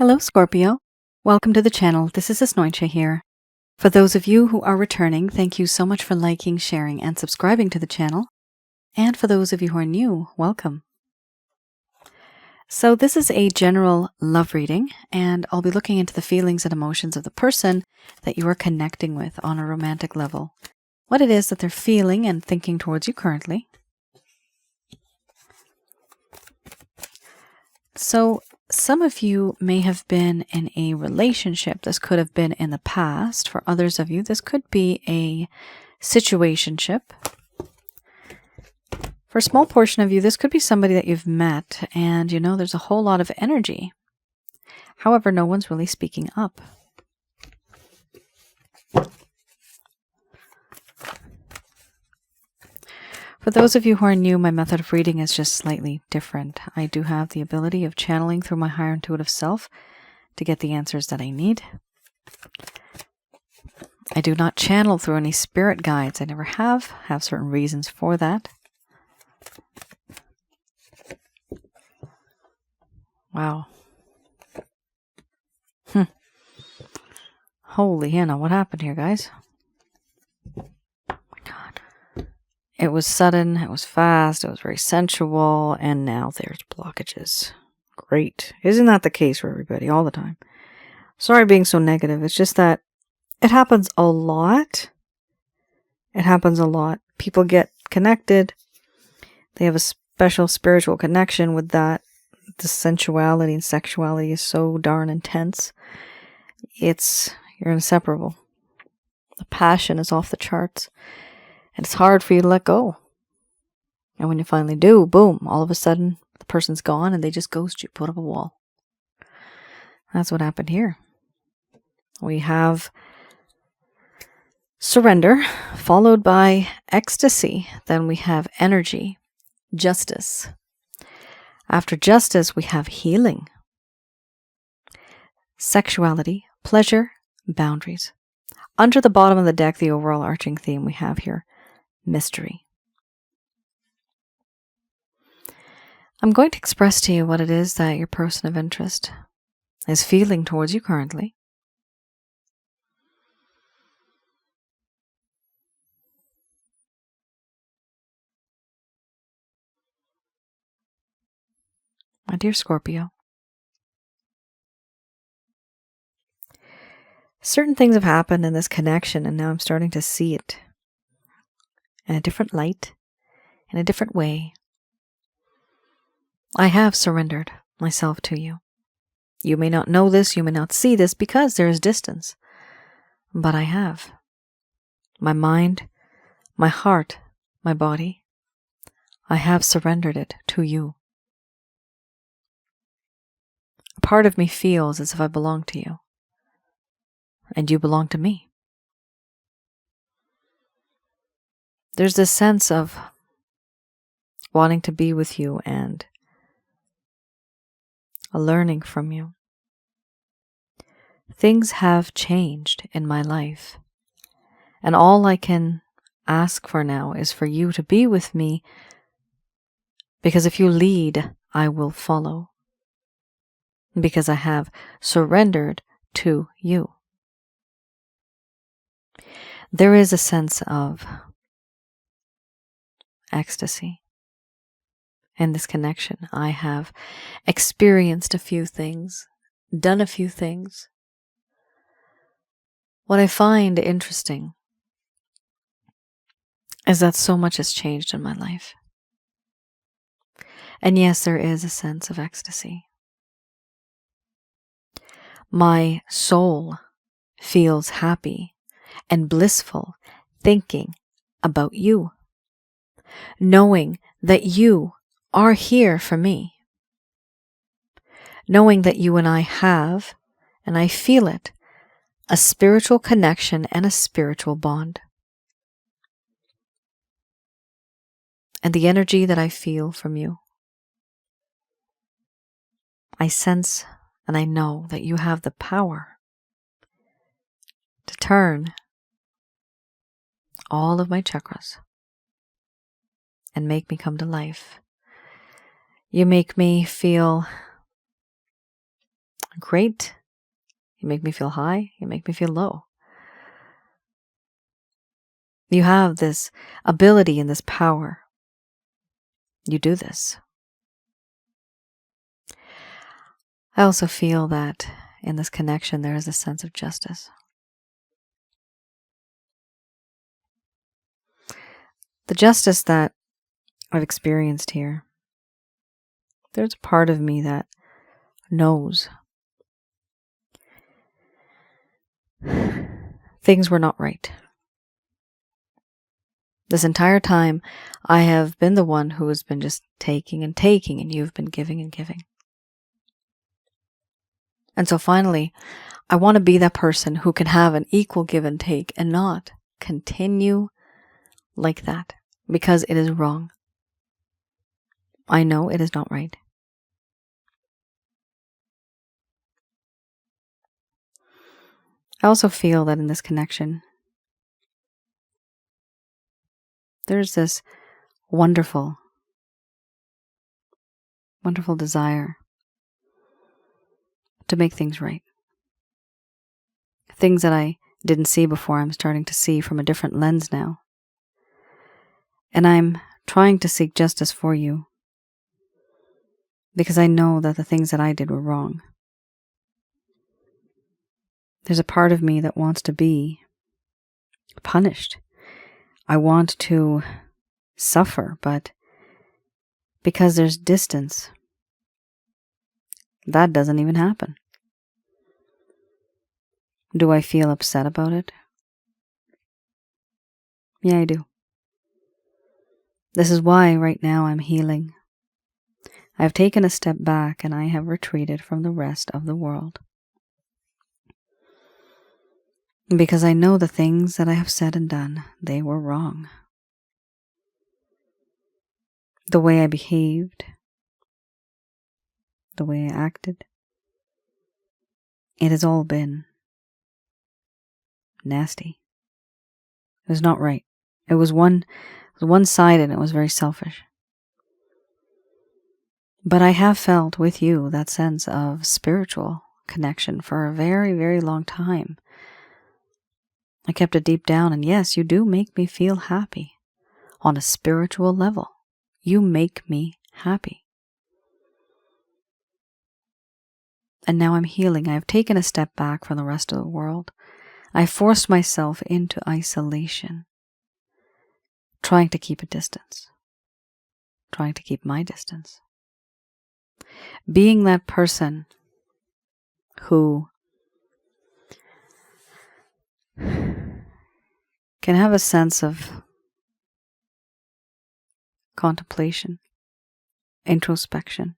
Hello, Scorpio. Welcome to the channel. This is Asnointia here. For those of you who are returning, thank you so much for liking, sharing, and subscribing to the channel. And for those of you who are new, welcome. So this is a general love reading, and I'll be looking into the feelings and emotions of the person that you are connecting with on a romantic level. What it is that they're feeling and thinking towards you currently. So some of you may have been in a relationship. This could have been in the past. For others of you, this could be a situationship. For a small portion of you, this could be somebody that you've met and you know there's a whole lot of energy. However, no one's really speaking up. For those of you who are new, my method of reading is just slightly different. I do have the ability of channeling through my higher intuitive self to get the answers that I need. I do not channel through any spirit guides. I never have certain reasons for that. Wow. Holy Hannah, what happened here, guys? It was sudden, it was fast, it was very sensual, and now there's blockages. Great. Isn't that the case for everybody all the time? Sorry being so negative. It's just that it happens a lot. It happens a lot. People get connected. They have a special spiritual connection with that. The sensuality and sexuality is so darn intense. You're inseparable. The passion is off the charts. And it's hard for you to let go. And when you finally do, boom, all of a sudden, the person's gone and they just ghost you, put up a wall. That's what happened here. We have surrender, followed by ecstasy. Then we have energy, justice. After justice, we have healing, sexuality, pleasure, boundaries. Under the bottom of the deck, the overall arching theme we have here, mystery. I'm going to express to you what it is that your person of interest is feeling towards you currently. My dear Scorpio, certain things have happened in this connection, and now I'm starting to see it in a different light, in a different way. I have surrendered myself to you. You may not know this, you may not see this because there is distance, but I have. My mind, my heart, my body, I have surrendered it to you. A part of me feels as if I belong to you, and you belong to me. There's this sense of wanting to be with you and learning from you. Things have changed in my life, and all I can ask for now is for you to be with me, because if you lead, I will follow, because I have surrendered to you. There is a sense of ecstasy in this connection. I have experienced a few things, done a few things. What I find interesting is that so much has changed in my life. And yes, there is a sense of ecstasy. My soul feels happy and blissful thinking about you, knowing that you are here for me, knowing that you and I have, and I feel it, a spiritual connection and a spiritual bond. And the energy that I feel from you, I sense and I know that you have the power to turn all of my chakras and make me come to life. You make me feel Great. You make me feel high. You make me feel low. You have this ability and this power. You do this. I also feel that in this connection there is a sense of justice. The justice that I've experienced here, there's a part of me that knows things were not right. This entire time, I have been the one who has been just taking and taking, and you've been giving and giving. And so finally, I want to be that person who can have an equal give and take and not continue like that, because it is wrong. I know it is not right. I also feel that in this connection, there's this wonderful, wonderful desire to make things right. Things that I didn't see before, I'm starting to see from a different lens now. And I'm trying to seek justice for you because I know that the things that I did were wrong. There's a part of me that wants to be punished. I want to suffer, but because there's distance, that doesn't even happen. Do I feel upset about it? Yeah, I do. This is why right now I'm healing. I've taken a step back and I have retreated from the rest of the world. Because I know the things that I have said and done, they were wrong. The way I behaved, the way I acted, it has all been nasty. It was not right. It was one-sided and it was very selfish. But I have felt with you that sense of spiritual connection for a very, very long time. I kept it deep down, and yes, you do make me feel happy on a spiritual level. You make me happy. And now I'm healing. I have taken a step back from the rest of the world. I forced myself into isolation, trying to keep a distance, trying to keep my distance. Being that person who can have a sense of contemplation, introspection,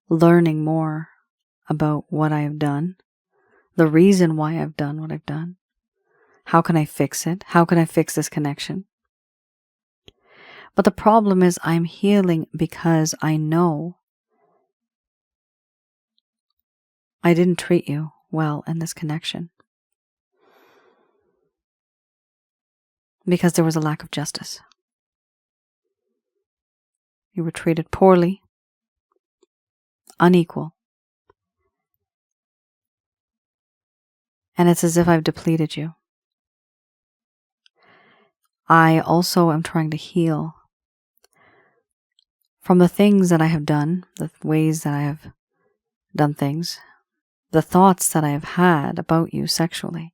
learning more about what I have done, the reason why I've done what I've done. How can I fix it? How can I fix this connection? But the problem is I'm healing because I know I didn't treat you well in this connection. Because there was a lack of justice. You were treated poorly, unequal. And it's as if I've depleted you. I also am trying to heal from the things that I have done, the ways that I have done things, the thoughts that I have had about you sexually.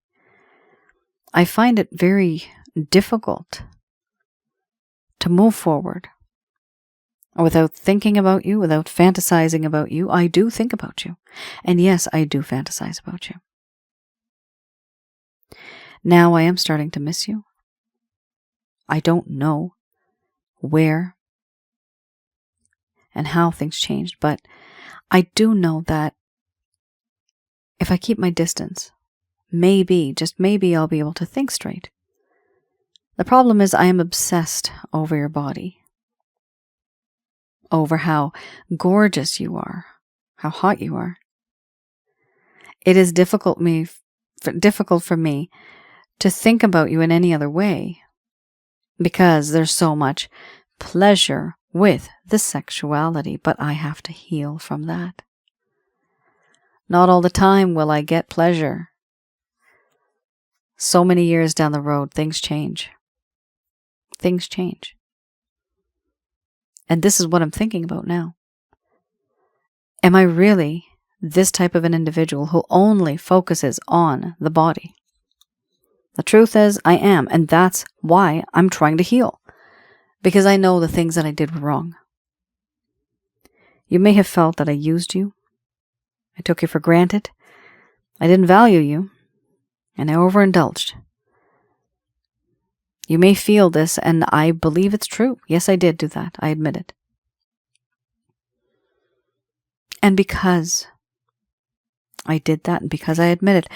I find it very difficult to move forward without thinking about you, without fantasizing about you. I do think about you. And yes, I do fantasize about you. Now I am starting to miss you. I don't know where and how things changed, but I do know that if I keep my distance, maybe, just maybe, I'll be able to think straight. The problem is I am obsessed over your body, over how gorgeous you are, how hot you are. It is difficult for me to think about you in any other way because there's so much pleasure with the sexuality, but I have to heal from that. Not all the time will I get pleasure. So many years down the road, things change. Things change. And this is what I'm thinking about now. Am I really this type of an individual who only focuses on the body? The truth is, I am, and that's why I'm trying to heal. Because I know the things that I did were wrong. You may have felt that I used you. I took you for granted. I didn't value you. And I overindulged. You may feel this, and I believe it's true. Yes, I did do that. I admit it. And because I did that, and because I admit it,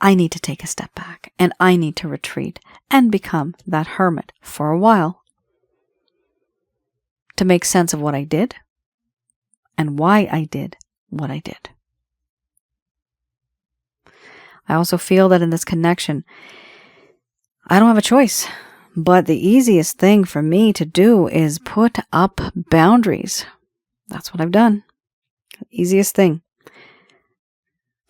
I need to take a step back, and I need to retreat and become that hermit for a while to make sense of what I did and why I did what I did. I also feel that in this connection, I don't have a choice, but the easiest thing for me to do is put up boundaries. That's what I've done. Easiest thing.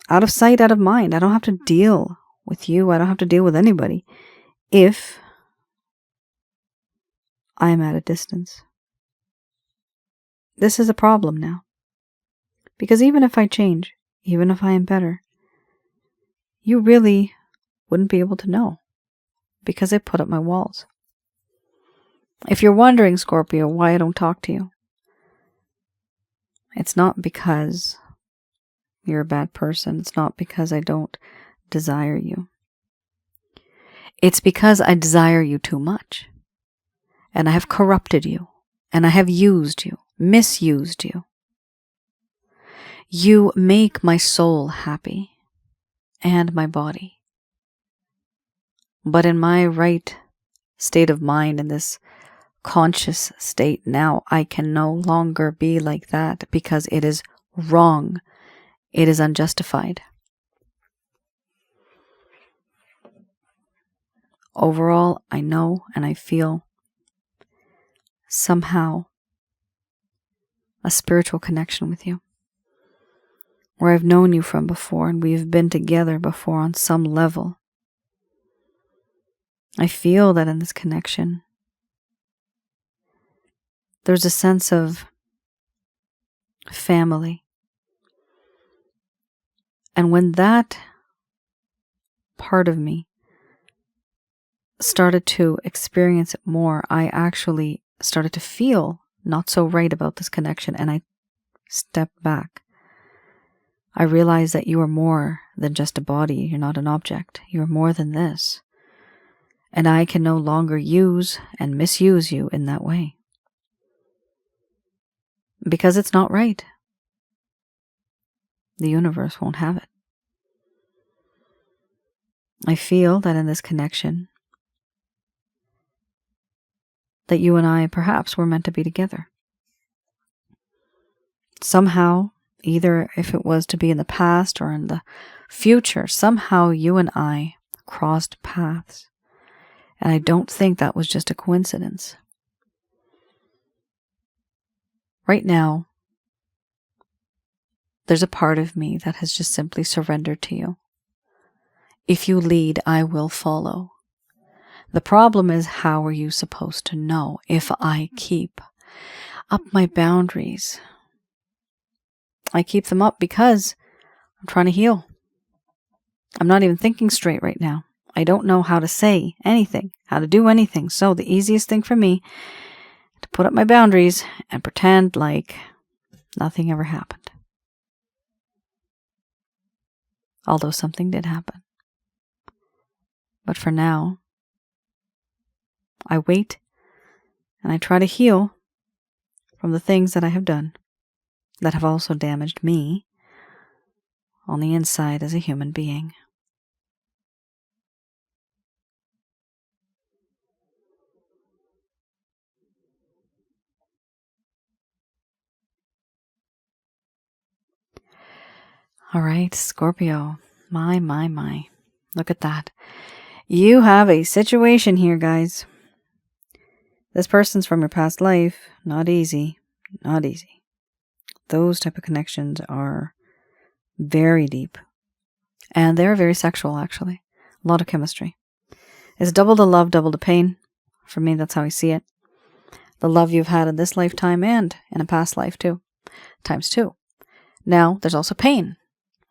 Out of sight, out of mind. I don't have to deal with you. I don't have to deal with anybody if I'm at a distance. This is a problem now. Because even if I change, even if I am better, you really wouldn't be able to know because I put up my walls. If you're wondering, Scorpio, why I don't talk to you, it's not because you're a bad person. It's not because I don't desire you. It's because I desire you too much. And I have corrupted you. And I have used you, misused you. You make my soul happy and my body. But in my right state of mind, in this conscious state now, I can no longer be like that because it is wrong. It is unjustified. Overall, I know and I feel somehow a spiritual connection with you, where I've known you from before and we've been together before on some level. I feel that in this connection, there's a sense of family. And when that part of me started to experience it more, I actually started to feel not so right about this connection, and I stepped back. I realized that you are more than just a body. You're not an object. You are more than this. And I can no longer use and misuse you in that way. Because it's not right. The universe won't have it. I feel that in this connection, that you and I perhaps were meant to be together. Somehow, either if it was to be in the past or in the future, somehow you and I crossed paths. And I don't think that was just a coincidence. Right now, there's a part of me that has just simply surrendered to you. If you lead, I will follow. The problem is, how are you supposed to know if I keep up my boundaries? I keep them up because I'm trying to heal. I'm not even thinking straight right now. I don't know how to say anything, how to do anything. So the easiest thing for me to put up my boundaries and pretend like nothing ever happened. Although something did happen. But for now, I wait and I try to heal from the things that I have done that have also damaged me on the inside as a human being. All right, Scorpio. My. Look at that. You have a situation here, guys. This person's from your past life. Not easy. Not easy. Those type of connections are Very deep. And they're very sexual, actually. A lot of chemistry. It's double the love, double the pain. For me, that's how I see it. The love you've had in this lifetime and in a past life too. Times 2. Now, there's also pain,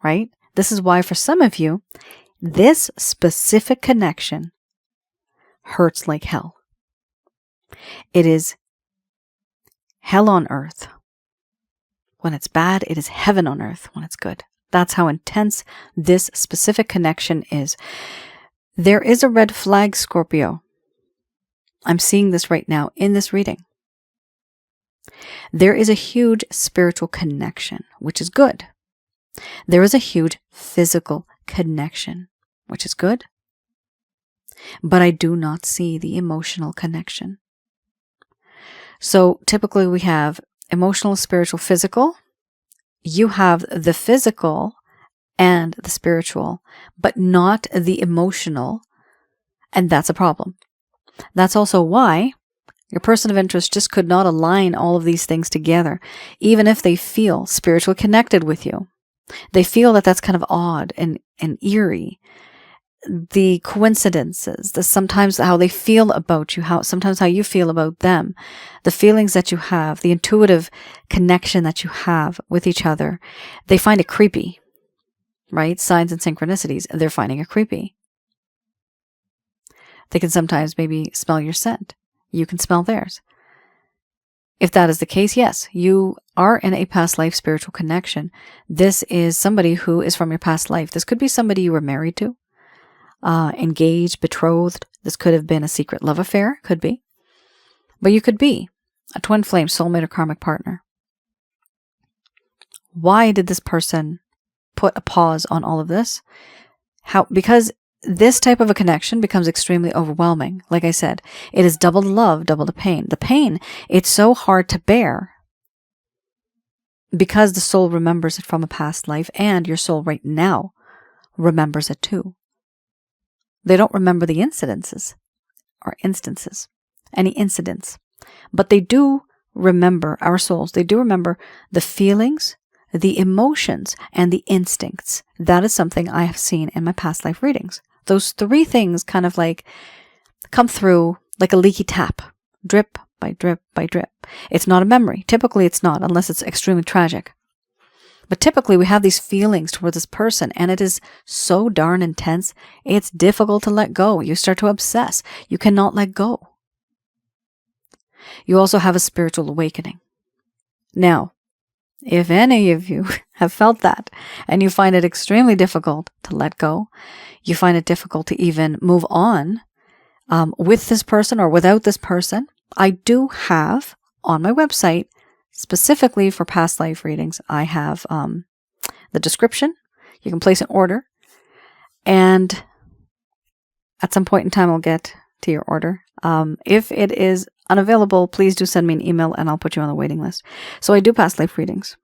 right? This is why for some of you, this specific connection hurts like hell. It is hell on earth. When it's bad, it is heaven on earth when it's good. That's how intense this specific connection is. There is a red flag, Scorpio. I'm seeing this right now in this reading. There is a huge spiritual connection, which is good. There is a huge physical connection, which is good. But I do not see the emotional connection. So typically we have emotional, spiritual, physical. You have the physical and the spiritual, but not the emotional. And that's a problem. That's also why your person of interest just could not align all of these things together, even if they feel spiritually connected with you. They feel that that's kind of odd and eerie. The coincidences, sometimes how they feel about you, sometimes how you feel about them, the feelings that you have, the intuitive connection that you have with each other, they find it creepy, right? Signs and synchronicities, they're finding it creepy. They can sometimes maybe smell your scent. You can smell theirs. If that is the case, yes, you are in a past life spiritual connection. This is somebody who is from your past life. This could be somebody you were married to, engaged, betrothed. This could have been a secret love affair, could be. But you could be a twin flame, soulmate, or karmic partner. Why did this person put a pause on all of this? Because this type of a connection becomes extremely overwhelming. Like I said, it is double the love, double the pain. The pain, it's so hard to bear because the soul remembers it from a past life, and your soul right now remembers it too. They don't remember the instances, any incidents, but they do remember, our souls, they do remember the feelings, the emotions, and the instincts. That is something I have seen in my past life readings. Those 3 things kind of like come through like a leaky tap, drip by drip by drip. It's not a memory. Typically it's not, unless it's extremely tragic. But typically we have these feelings towards this person, and it is so darn intense, it's difficult to let go. You start to obsess. You cannot let go. You also have a spiritual awakening. Now, if any of you have felt that and you find it extremely difficult to let go, you find it difficult to even move on with this person or without this person, I do have on my website, specifically for past life readings, I have the description. You can place an order, and at some point in time I'll get to your order. If it is unavailable, please do send me an email and I'll put you on the waiting list. So I do past life readings,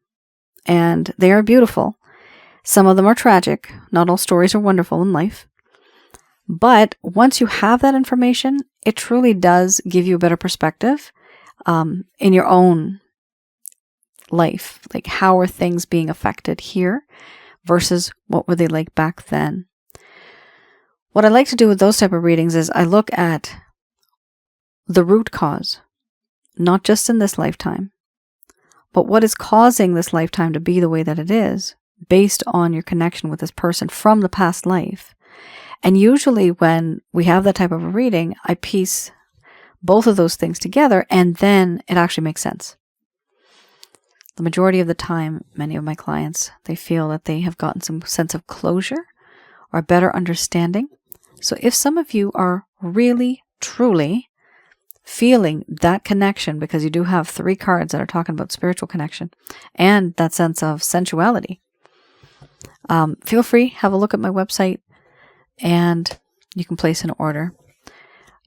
and they are beautiful. Some of them are tragic. Not all stories are wonderful in life. But once you have that information, it truly does give you a better perspective in your own life. Like, how are things being affected here versus what were they like back then? What I like to do with those type of readings is I look at the root cause, not just in this lifetime, but what is causing this lifetime to be the way that it is based on your connection with this person from the past life. And usually when we have that type of a reading, I piece both of those things together, and then it actually makes sense. The majority of the time, many of my clients, they feel that they have gotten some sense of closure or better understanding. So if some of you are really, truly feeling that connection, because you do have 3 cards that are talking about spiritual connection and that sense of sensuality, feel free, have a look at my website, and you can place an order.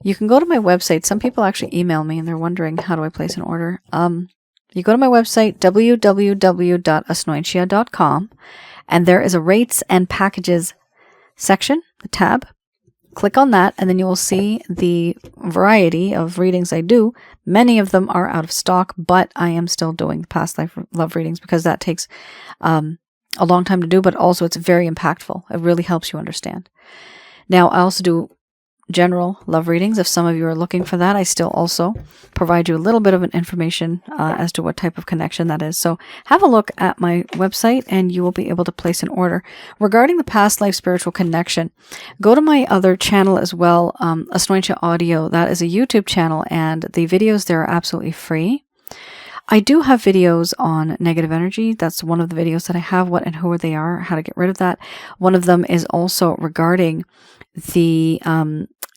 You can go to my website. Some people actually email me and they're wondering, how do I place an order? You go to my website, www.asnointia.com, and there is a rates and packages section, a tab. Click on that, and then you will see the variety of readings I do. Many of them are out of stock, but I am still doing past life love readings because that takes a long time to do, but also it's very impactful. It really helps you understand. Now, I also do general love readings. If some of you are looking for that, I still also provide you a little bit of an information as to what type of connection that is. So have a look at my website and you will be able to place an order. Regarding the past life spiritual connection, go to my other channel as well, Asnointia Audio. That is a YouTube channel and the videos there are absolutely free. I do have videos on negative energy. That's one of the videos that I have, what and who they are, how to get rid of that. One of them is also regarding the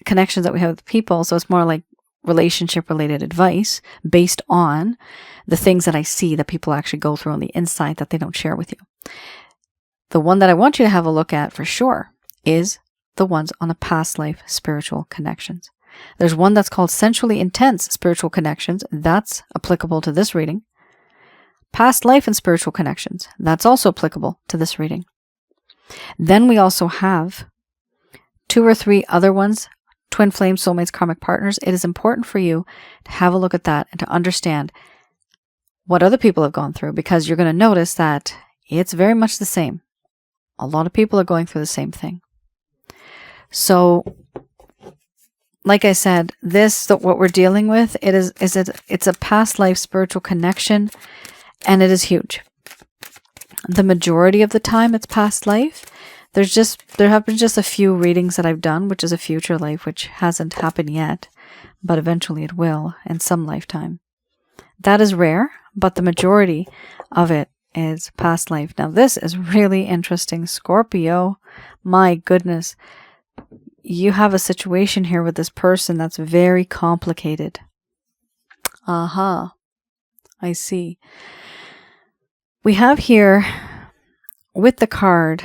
connections that we have with people. So it's more like relationship related advice based on the things that I see that people actually go through on the inside that they don't share with you. The one that I want you to have a look at for sure is the ones on the past life spiritual connections. There's one that's called sensually intense spiritual connections. That's applicable to this reading. Past life and spiritual connections. That's also applicable to this reading. Then we also have 2 or 3 other ones, twin flames, soulmates, karmic partners. It is important for you to have a look at that and to understand what other people have gone through, because you're going to notice that it's very much the same. A lot of people are going through the same thing. So, like I said, what we're dealing with, it's a past life spiritual connection, and it is huge. The majority of the time it's past life. There have been just a few readings that I've done, which is a future life, which hasn't happened yet, but eventually it will in some lifetime. That is rare, but the majority of it is past life. Now this is really interesting, Scorpio. My goodness. You have a situation here with this person that's very complicated. Aha. I see. We have here with the card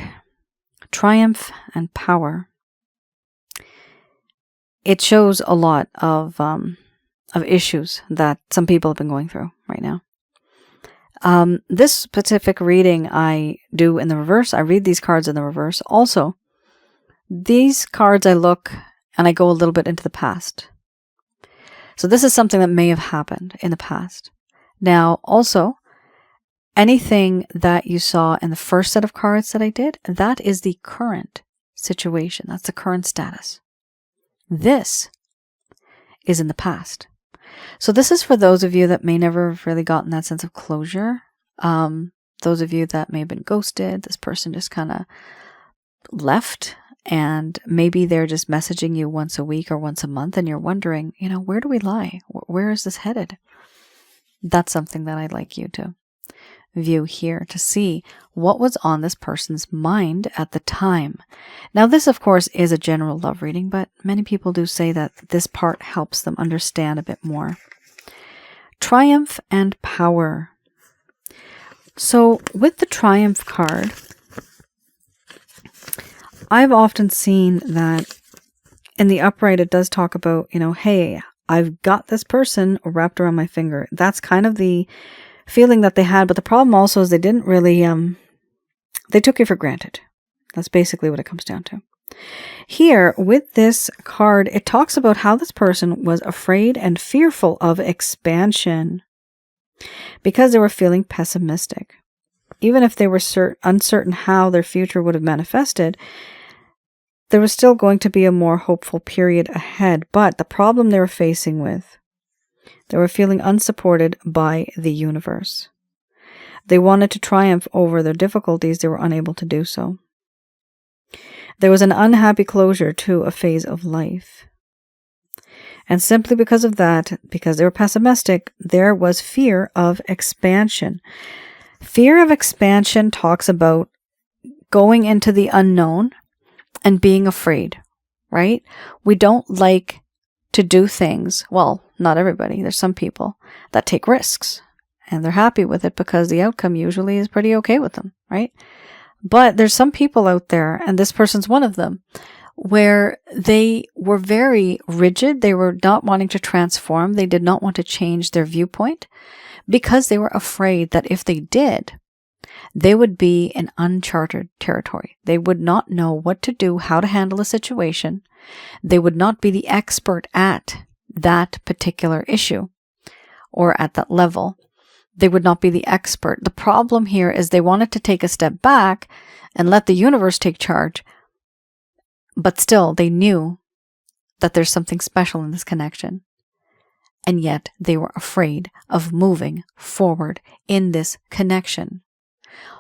Triumph and Power. It shows a lot of issues that some people have been going through right now. This specific reading I do in the reverse. I read these cards in the reverse. Also, these cards I look and I go a little bit into the past. So this is something that may have happened in the past. Now, also, anything that you saw in the first set of cards that I did, that is the current situation. That's the current status. This is in the past. So this is for those of you that may never have really gotten that sense of closure. Those of you that may have been ghosted, this person just kind of left, and maybe they're just messaging you once a week or once a month, and you're wondering, where do we lie? Where is this headed? That's something that I'd like you to view here to see what was on this person's mind at the time. Now, this, of course, is a general love reading, but many people do say that this part helps them understand a bit more. Triumph and Power. So, with the Triumph card, I've often seen that in the upright, it does talk about, hey, I've got this person wrapped around my finger. That's kind of the feeling that they had. But the problem also is they didn't really, they took you for granted. That's basically what it comes down to. Here, with this card, it talks about how this person was afraid and fearful of expansion because they were feeling pessimistic. Even if they were uncertain how their future would have manifested, there was still going to be a more hopeful period ahead. But the problem they were facing with, they were feeling unsupported by the universe. They wanted to triumph over their difficulties. They were unable to do so. There was an unhappy closure to a phase of life. And simply because of that, because they were pessimistic, there was fear of expansion. Fear of expansion talks about going into the unknown and being afraid, right? We don't like to do things. Well, not everybody. There's some people that take risks and they're happy with it because the outcome usually is pretty okay with them, right? But there's some people out there, and this person's one of them, where they were very rigid. They were not wanting to transform. They did not want to change their viewpoint because they were afraid that if they did, they would be in uncharted territory. They would not know what to do, how to handle a situation. They would not be the expert at that particular issue or at that level. They would not be the expert. The problem here is they wanted to take a step back and let the universe take charge. But still, they knew that there's something special in this connection. And yet, they were afraid of moving forward in this connection.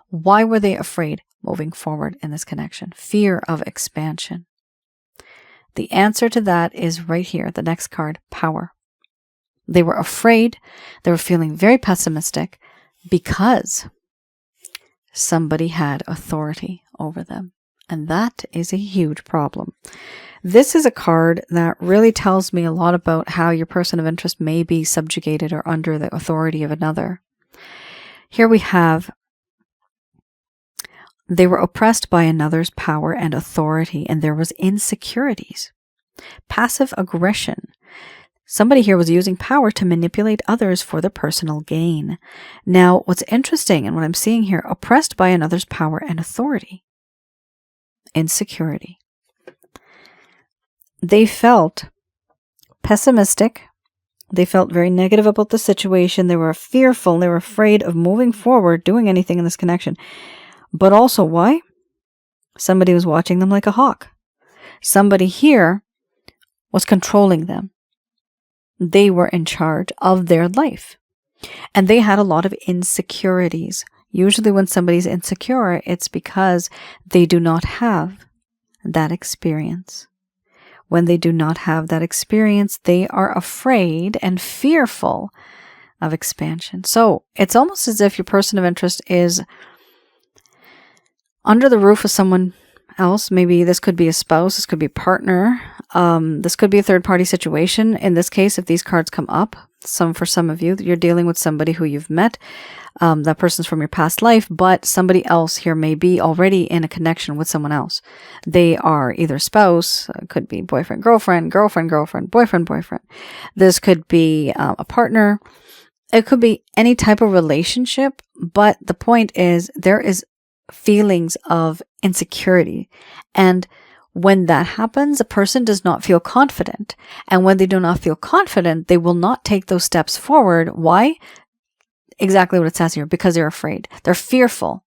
Why were they afraid moving forward in this connection? Fear of expansion. The answer to that is right here, the next card, power. They were afraid, they were feeling very pessimistic because somebody had authority over them. And that is a huge problem. This is a card that really tells me a lot about how your person of interest may be subjugated or under the authority of another. Here we have, they were oppressed by another's power and authority, and there was insecurities. Passive aggression. Somebody here was using power to manipulate others for their personal gain. Now, what's interesting and what I'm seeing here, oppressed by another's power and authority. Insecurity. They felt pessimistic. They felt very negative about the situation. They were fearful. They were afraid of moving forward, doing anything in this connection. But also, why? Somebody was watching them like a hawk. Somebody here was controlling them. They were in charge of their life. And they had a lot of insecurities. Usually when somebody's insecure, it's because they do not have that experience. When they do not have that experience, they are afraid and fearful of expansion. So it's almost as if your person of interest is under the roof of someone else. Maybe this could be a spouse, this could be a partner, this could be a third-party situation. In this case, if these cards come up, for some of you, you're dealing with somebody who you've met. That person's from your past life, but somebody else here may be already in a connection with someone else. They are either spouse, could be boyfriend, girlfriend, girlfriend, girlfriend, boyfriend, boyfriend. This could be a partner. It could be any type of relationship, but the point is there is feelings of insecurity. And when that happens, a person does not feel confident. And when they do not feel confident, they will not take those steps forward. Why? Exactly what it says here, because they're afraid. They're fearful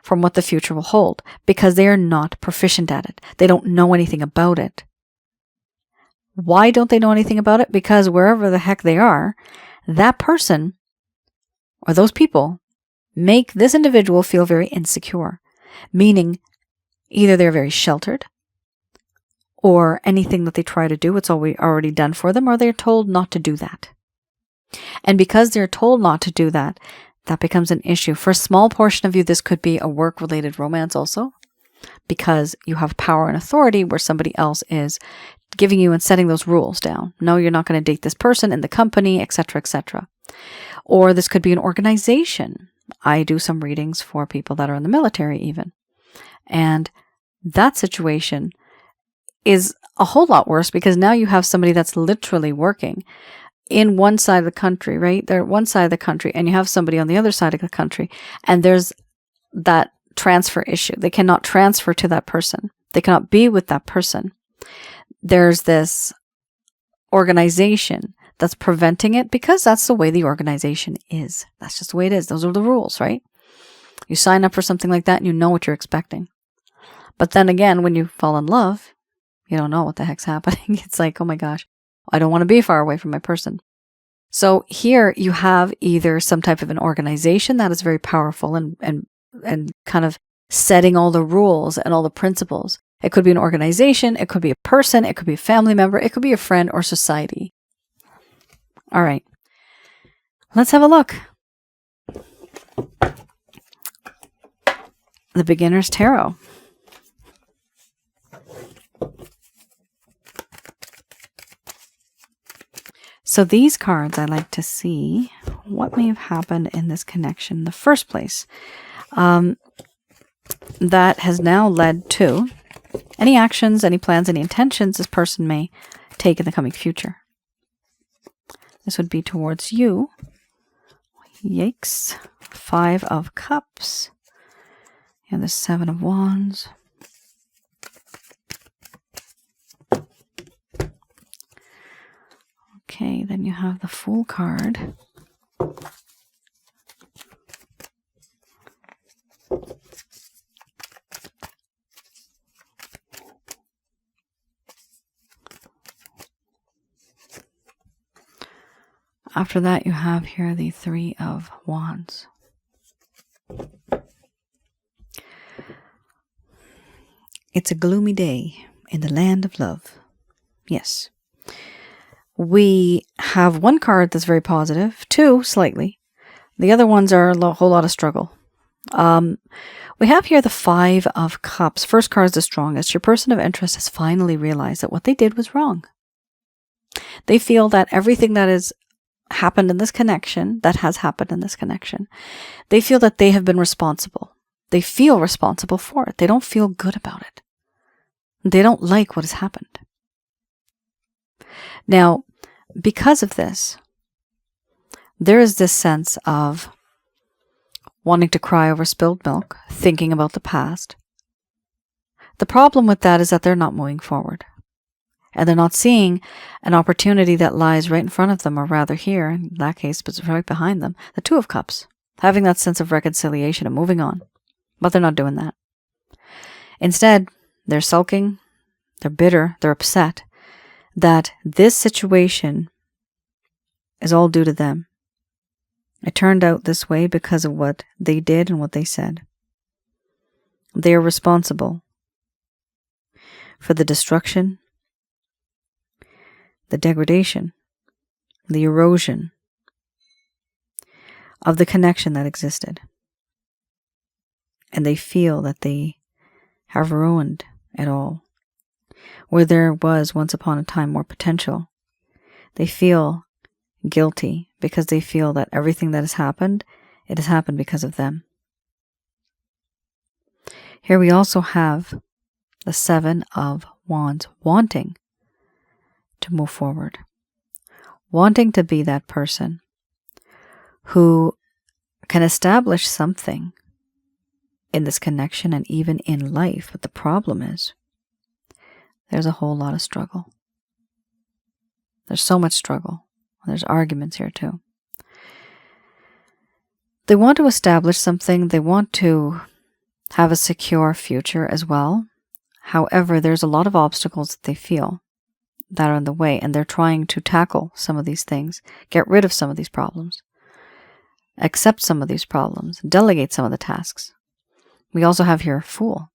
from what the future will hold because they are not proficient at it. They don't know anything about it. Why don't they know anything about it? Because wherever the heck they are, that person or those people make this individual feel very insecure, meaning either they're very sheltered or anything that they try to do, it's already done for them, or they're told not to do that. And because they're told not to do that, that becomes an issue. For a small portion of you, this could be a work-related romance also, because you have power and authority where somebody else is giving you and setting those rules down. No, you're not going to date this person in the company, etc., etc. Or this could be an organization. I do some readings for people that are in the military even. And that situation is a whole lot worse because now you have somebody that's literally working in one side of the country, right? They're one side of the country and you have somebody on the other side of the country and there's that transfer issue. They cannot transfer to that person. They cannot be with that person. There's this organization that's preventing it because that's the way the organization is. That's just the way it is. Those are the rules, right? You sign up for something like that and you know what you're expecting. But then again, when you fall in love, you don't know what the heck's happening. It's like, oh my gosh, I don't want to be far away from my person. So here you have either some type of an organization that is very powerful and kind of setting all the rules and all the principles. It could be an organization, it could be a person, it could be a family member, it could be a friend or society. All right, let's have a look. The Beginner's Tarot. So these cards, I like to see what may have happened in this connection in the first place. That has now led to any actions, any plans, any intentions this person may take in the coming future. This would be towards you. Yikes. 5 of Cups. And the 7 of Wands. Okay, then you have the Fool card. After that, you have here the Three of Wands. It's a gloomy day in the land of love. Yes. We have one card that's very positive, two slightly. The other ones are a whole lot of struggle. We have here the Five of Cups. First card is the strongest. Your person of interest has finally realized that what they did was wrong. They feel that everything that has happened in this connection, they feel that they have been responsible. They feel responsible for it. They don't feel good about it. They don't like what has happened. Now, because of this, there is this sense of wanting to cry over spilled milk, thinking about the past. The problem with that is that they're not moving forward. And they're not seeing an opportunity that lies right in front of them, or rather here, in that case, but right behind them, the Two of Cups, having that sense of reconciliation and moving on. But they're not doing that. Instead, they're sulking, they're bitter, they're upset that this situation is all due to them. It turned out this way because of what they did and what they said. They are responsible for the destruction, the degradation, the erosion of the connection that existed. And they feel that they have ruined it all. Where there was once upon a time more potential, they feel guilty because they feel that everything that has happened, it has happened because of them. Here we also have the Seven of Wands, wanting to move forward, wanting to be that person who can establish something in this connection and even in life. But the problem is, there's a whole lot of struggle. There's so much struggle. There's arguments here too. They want to establish something. They want to have a secure future as well. However, there's a lot of obstacles that they feel that are in the way, and they're trying to tackle some of these things, get rid of some of these problems, accept some of these problems, delegate some of the tasks. We also have here Fool.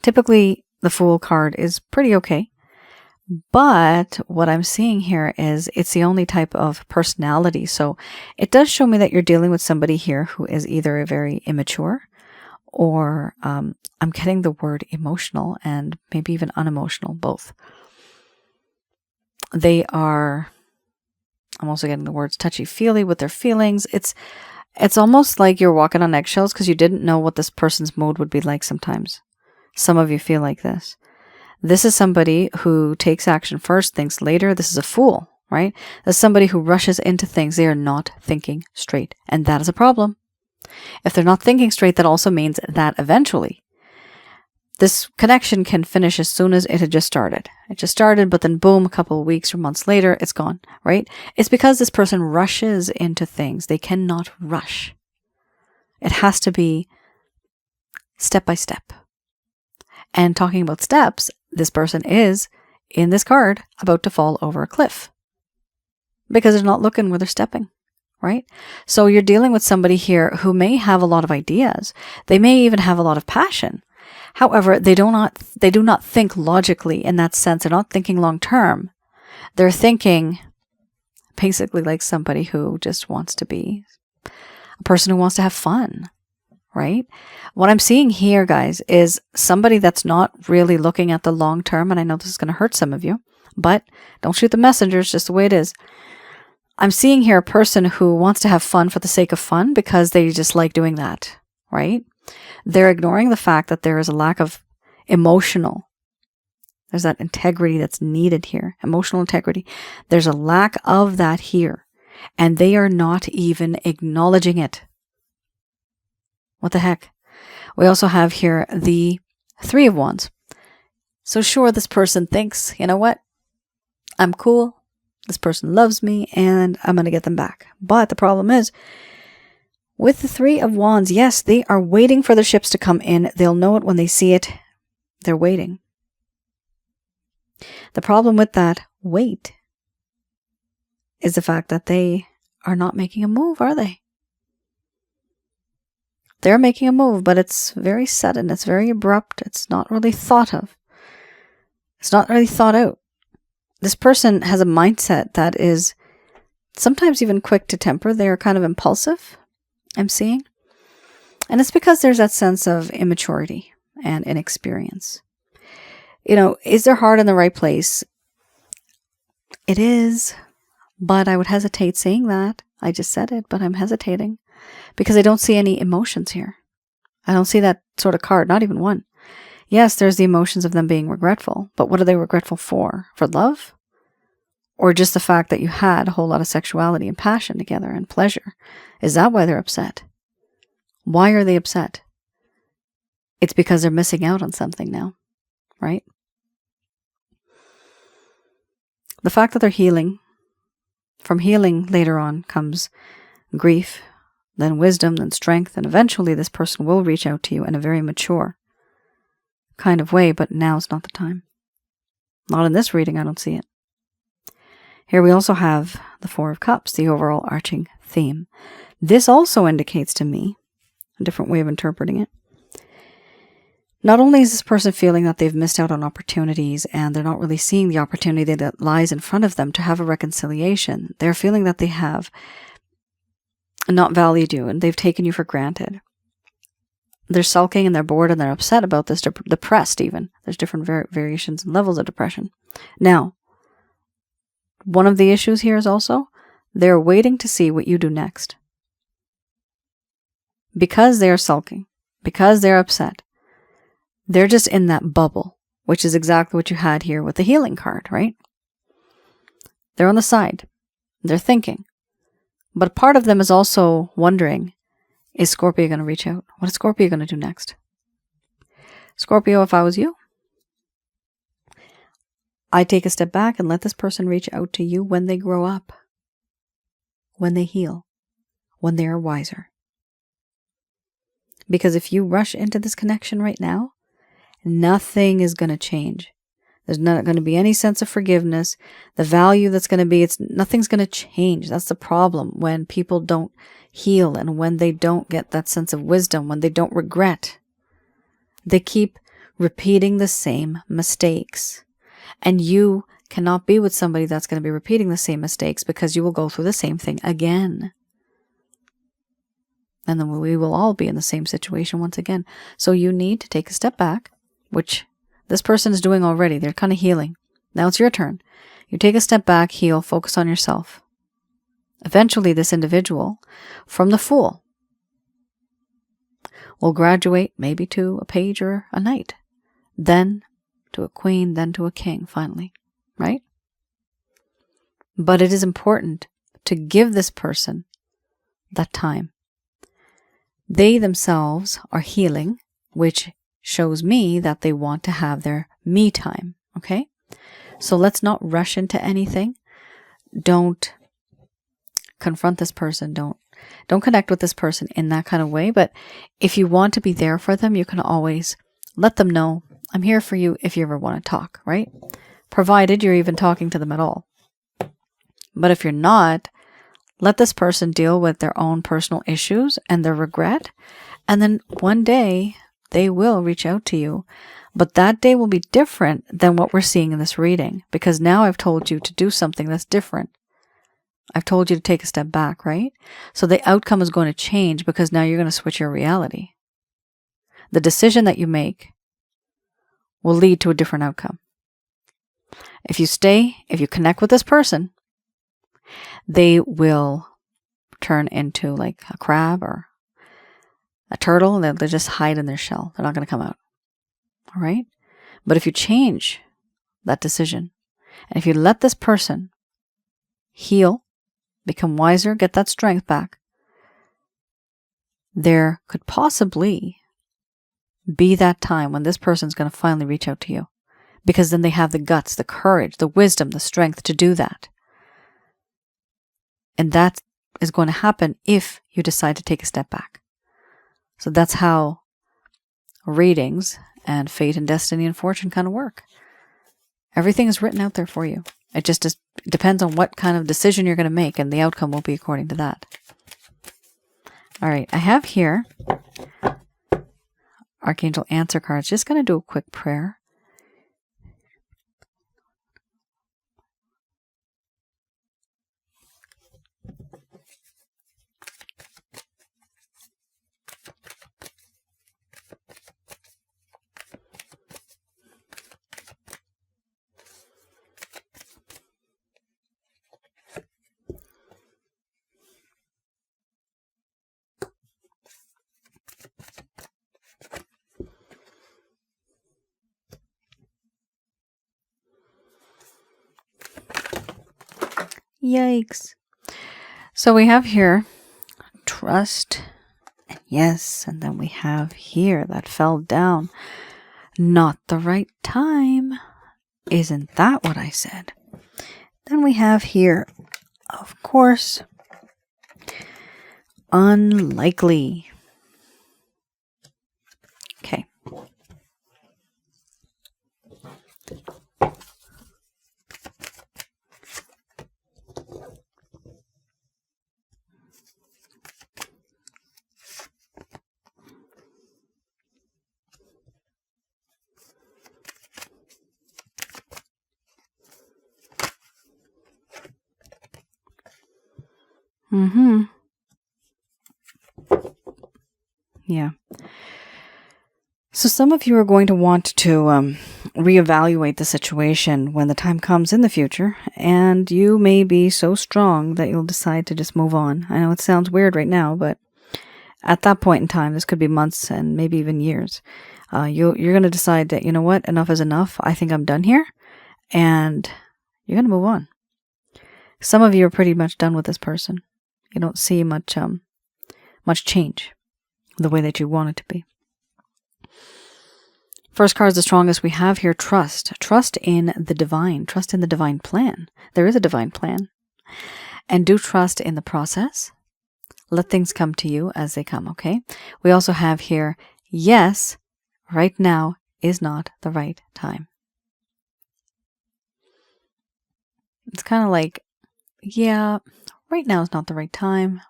Typically, the Fool card is pretty okay. But what I'm seeing here is it's the only type of personality. So it does show me that you're dealing with somebody here who is either very immature or I'm getting the word emotional and maybe even unemotional, both. They are, I'm also getting the words touchy-feely with their feelings. It's almost like you're walking on eggshells because you didn't know what this person's mood would be like sometimes. Some of you feel like this. This is somebody who takes action first, thinks later. This is a fool, right? That's somebody who rushes into things. They are not thinking straight. And that is a problem. If they're not thinking straight, that also means that eventually this connection can finish as soon as it had just started. It just started, but then boom, a couple of weeks or months later, it's gone, right? It's because this person rushes into things. They cannot rush. It has to be step by step. And talking about steps, this person is, in this card, about to fall over a cliff. Because they're not looking where they're stepping, right? So you're dealing with somebody here who may have a lot of ideas. They may even have a lot of passion. However, they do not think logically in that sense. They're not thinking long term. They're thinking basically like somebody who just wants to be a person who wants to have fun, right? What I'm seeing here, guys, is somebody that's not really looking at the long term. And I know this is going to hurt some of you, but don't shoot the messengers, just the way it is. I'm seeing here a person who wants to have fun for the sake of fun because they just like doing that, right? They're ignoring the fact that there is a lack of there's that integrity that's needed here, emotional integrity. There's a lack of that here, and they are not even acknowledging it. What the heck? We also have here the Three of Wands. So sure, this person thinks, you know what? I'm cool. This person loves me, and I'm going to get them back. But the problem is, with the Three of Wands, yes, they are waiting for the ships to come in. They'll know it when they see it. They're waiting. The problem with that wait is the fact that they are not making a move, are they? They're making a move, but it's very sudden. It's very abrupt. It's not really thought of. It's not really thought out. This person has a mindset that is sometimes even quick to temper. They are kind of impulsive, I'm seeing. And it's because there's that sense of immaturity and inexperience. You know, is their heart in the right place? It is, but I would hesitate saying that. I just said it, but I'm hesitating because I don't see any emotions here. I don't see that sort of card, not even one. Yes, there's the emotions of them being regretful, but what are they regretful for? For love? Or just the fact that you had a whole lot of sexuality and passion together and pleasure? Is that why they're upset? Why are they upset? It's because they're missing out on something now, right? The fact that they're healing, from healing later on comes grief, then wisdom, then strength, and eventually this person will reach out to you in a very mature kind of way, but now's not the time. Not in this reading, I don't see it. Here we also have the Four of Cups, the overall arching theme. This also indicates to me, a different way of interpreting it, not only is this person feeling that they've missed out on opportunities and they're not really seeing the opportunity that lies in front of them to have a reconciliation, they're feeling that they have not valued you and they've taken you for granted. They're sulking and they're bored and they're upset about this, depressed even. There's different variations and levels of depression. Now, one of the issues here is also they're waiting to see what you do next. Because they're sulking, because they're upset, they're just in that bubble, which is exactly what you had here with the healing card, right? They're on the side. They're thinking. But part of them is also wondering, is Scorpio going to reach out? What is Scorpio going to do next? Scorpio, if I was you, I'd take a step back and let this person reach out to you when they grow up, when they heal, when they are wiser. Because if you rush into this connection right now, nothing is going to change. There's not going to be any sense of forgiveness. The value that's going to be, nothing's going to change. That's the problem when people don't heal and when they don't get that sense of wisdom, when they don't regret. They keep repeating the same mistakes. And you cannot be with somebody that's going to be repeating the same mistakes because you will go through the same thing again. And then we will all be in the same situation once again. So you need to take a step back, which this person is doing already. They're kind of healing. Now it's your turn. You take a step back, heal, focus on yourself. Eventually, this individual, from the Fool, will graduate maybe to a page or a knight, then to a queen, then to a king, finally, right? But it is important to give this person that time. They themselves are healing, which shows me that they want to have their me time, okay? So let's not rush into anything. Don't confront this person. Don't connect with this person in that kind of way. But if you want to be there for them, you can always let them know, I'm here for you if you ever want to talk, right? Provided you're even talking to them at all. But if you're not, let this person deal with their own personal issues and their regret. And then one day they will reach out to you. But that day will be different than what we're seeing in this reading. Because now I've told you to do something that's different. I've told you to take a step back, right? So the outcome is going to change because now you're going to switch your reality. The decision that you make will lead to a different outcome. If you connect with this person, they will turn into like a crab or a turtle and they'll just hide in their shell. They're not going to come out. All right? But if you change that decision and if you let this person heal, become wiser, get that strength back, there could possibly be that time when this person's going to finally reach out to you. Because then they have the guts, the courage, the wisdom, the strength to do that. And that is going to happen if you decide to take a step back. So that's how readings and fate and destiny and fortune kind of work. Everything is written out there for you. It just depends on what kind of decision you're going to make, and the outcome will be according to that. All right, I have here Archangel answer cards. Just going to do a quick prayer. Yikes. So we have here trust, and yes, and then we have here that fell down. Not the right time. Isn't that what I said? Then we have here, of course, unlikely. Okay. Yeah. So some of you are going to want to reevaluate the situation when the time comes in the future, and you may be so strong that you'll decide to just move on. I know it sounds weird right now, but at that point in time, this could be months and maybe even years, you're going to decide that, you know what, enough is enough. I think I'm done here, and you're going to move on. Some of you are pretty much done with this person. You don't see much change the way that you want it to be. First card is the strongest we have here, trust. Trust in the divine. Trust in the divine plan. There is a divine plan. And do trust in the process. Let things come to you as they come, okay? We also have here, yes, right now is not the right time. It's kind of like, yeah, right now is not the right time.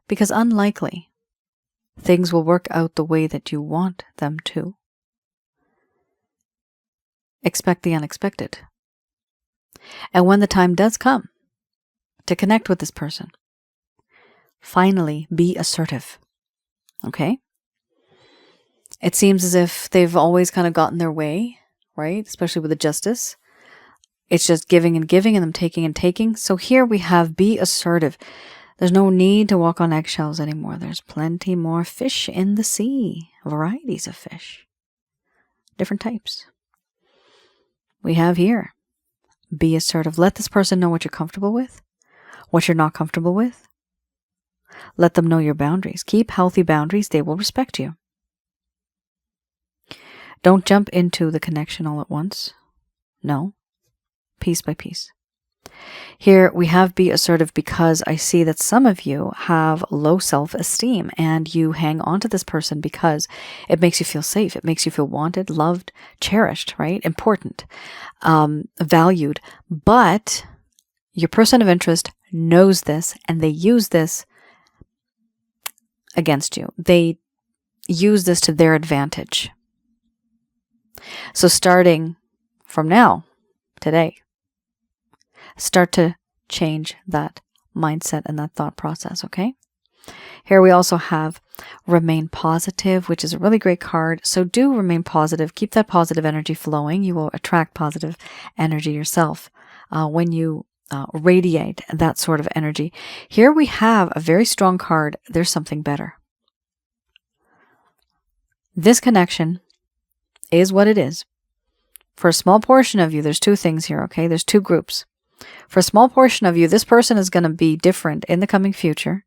Because unlikely, things will work out the way that you want them to. Expect the unexpected. And when the time does come to connect with this person, finally be assertive. Okay? It seems as if they've always kind of gotten their way, right? Especially with the justice. It's just giving and giving and them taking and taking. So here we have be assertive. There's no need to walk on eggshells anymore. There's plenty more fish in the sea. Varieties of fish. Different types. We have here, be assertive. Let this person know what you're comfortable with, what you're not comfortable with. Let them know your boundaries. Keep healthy boundaries. They will respect you. Don't jump into the connection all at once. No. Piece by piece. Here we have be assertive because I see that some of you have low self-esteem and you hang on to this person because it makes you feel safe. It makes you feel wanted, loved, cherished, right? Important, valued. But your person of interest knows this and they use this against you. They use this to their advantage. So starting from now, today, start to change that mindset and that thought process, okay? Here we also have remain positive, which is a really great card. So do remain positive. Keep that positive energy flowing. You will attract positive energy yourself when you radiate that sort of energy. Here we have a very strong card. There's something better. This connection is what it is. For a small portion of you, there's two things here, okay? There's two groups. For a small portion of you, this person is going to be different in the coming future,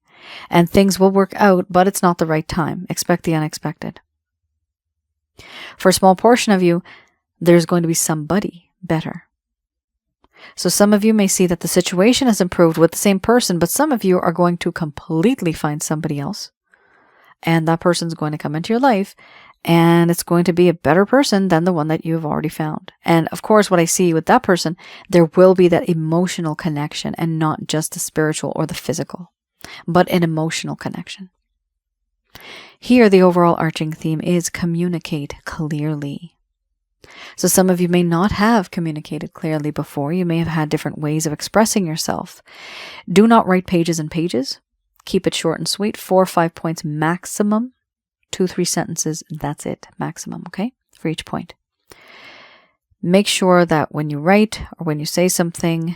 and things will work out, but it's not the right time. Expect the unexpected. For a small portion of you, there's going to be somebody better. So some of you may see that the situation has improved with the same person, but some of you are going to completely find somebody else, and that person's going to come into your life, And it's going to be a better person than the one that you've already found. And of course, what I see with that person, there will be that emotional connection and not just the spiritual or the physical, but an emotional connection. Here, the overall arching theme is communicate clearly. So some of you may not have communicated clearly before. You may have had different ways of expressing yourself. Do not write pages and pages. Keep it short and sweet. 4 or 5 points maximum. 2-3 sentences, that's it, maximum, okay, for each point. Make sure that when you write or when you say something,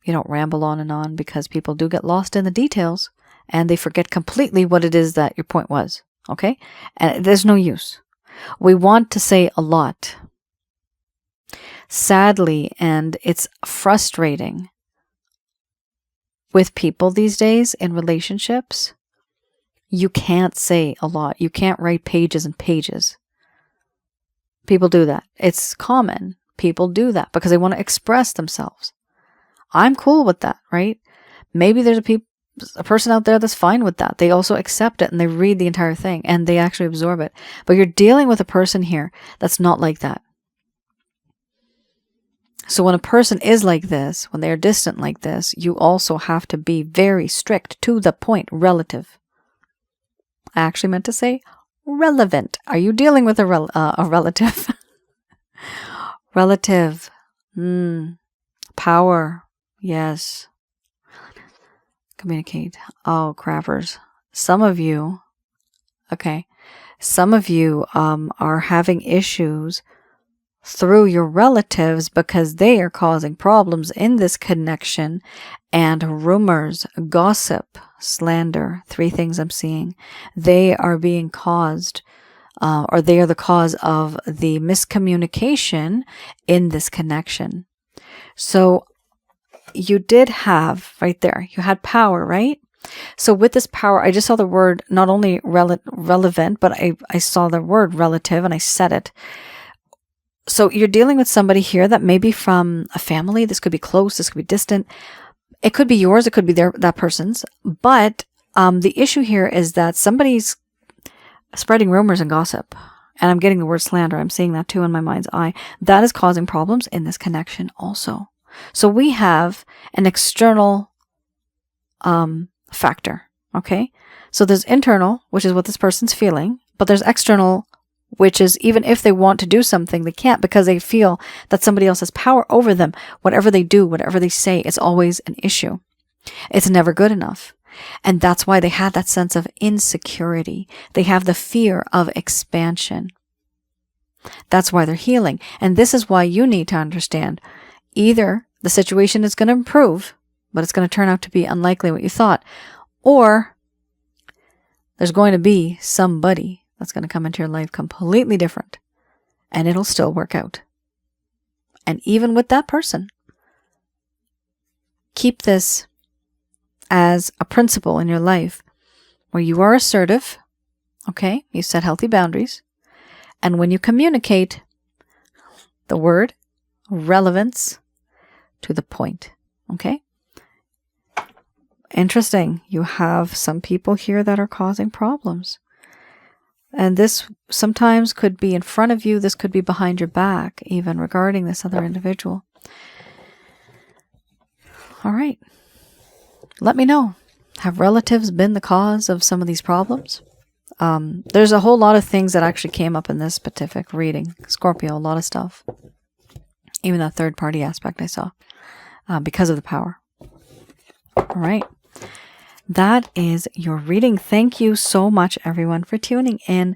you don't ramble on and on, because people do get lost in the details and they forget completely what it is that your point was, okay? And there's no use. We want to say a lot. Sadly, and it's frustrating with people these days in relationships, you can't say a lot. You can't write pages and pages. People do that. It's common. People do that because they want to express themselves. I'm cool with that, right? Maybe there's a person out there that's fine with that. They also accept it and they read the entire thing and they actually absorb it. But you're dealing with a person here that's not like that. So when a person is like this, when they are distant like this, you also have to be very strict, to the point, relative. I actually meant to say relevant. Are you dealing with a relative? Relative. Power. Yes. Communicate. Oh, crappers. Some of you are having issues through your relatives because they are causing problems in this connection, and rumors, gossip, slander, 3 things I'm seeing. They are being caused, or they are the cause of the miscommunication in this connection. So you did have right there, you had power, right? So with this power, I just saw the word not only relevant, but I saw the word relative and I said it. So you're dealing with somebody here that may be from a family. This could be close. This could be distant. It could be yours. It could be that person's. But the issue here is that somebody's spreading rumors and gossip. And I'm getting the word slander. I'm seeing that too in my mind's eye. That is causing problems in this connection also. So we have an external factor. Okay. So there's internal, which is what this person's feeling. But there's external, which is even if they want to do something, they can't because they feel that somebody else has power over them. Whatever they do, whatever they say, it's always an issue. It's never good enough. And that's why they had that sense of insecurity. They have the fear of expansion. That's why they're healing. And this is why you need to understand either the situation is going to improve, but it's going to turn out to be unlikely what you thought, or there's going to be somebody that's going to come into your life completely different, and it'll still work out. And even with that person, keep this as a principle in your life where you are assertive, okay? You set healthy boundaries. And when you communicate, the word relevance to the point, okay? Interesting. You have some people here that are causing problems. And this sometimes could be in front of you. This could be behind your back, even regarding this other individual. All right. Let me know. Have relatives been the cause of some of these problems? There's a whole lot of things that actually came up in this specific reading. Scorpio, a lot of stuff. Even that third party aspect I saw. Because of the power. All right. That is your reading. Thank you so much, everyone, for tuning in.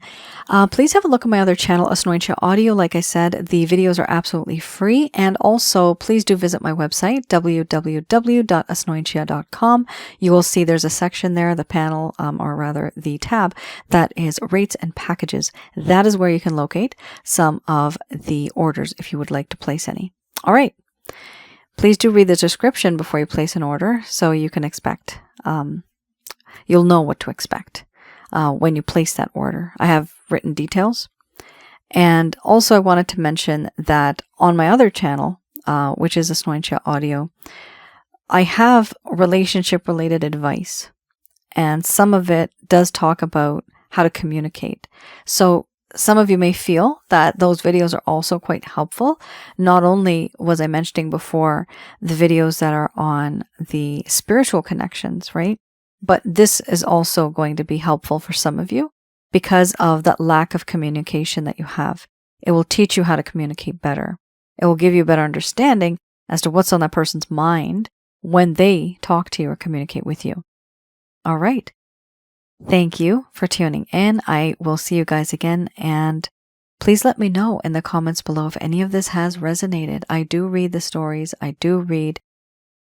Please have a look at my other channel, Asnointia Audio. Like I said, the videos are absolutely free. And also, please do visit my website, www.asnointia.com. You will see there's a section there, the panel, or rather the tab, that is rates and packages. That is where you can locate some of the orders if you would like to place any. All right. Please do read the description before you place an order so you can expect, you'll know what to expect when you place that order. I have written details. And also I wanted to mention that on my other channel, which is Asnointia Audio, I have relationship related advice. And some of it does talk about how to communicate. So some of you may feel that those videos are also quite helpful. Not only was I mentioning before the videos that are on the spiritual connections, right? But this is also going to be helpful for some of you because of that lack of communication that you have. It will teach you how to communicate better. It will give you a better understanding as to what's on that person's mind when they talk to you or communicate with you. All right. Thank you for tuning in. I will see you guys again, and please let me know in the comments below if any of this has resonated. I do read the stories. I do read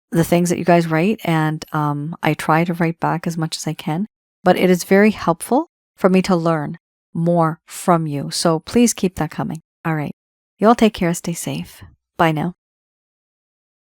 the things that you guys write, and I try to write back as much as I can, but it is very helpful for me to learn more from you. So please keep that coming. All right. You all take care. Stay safe. Bye now.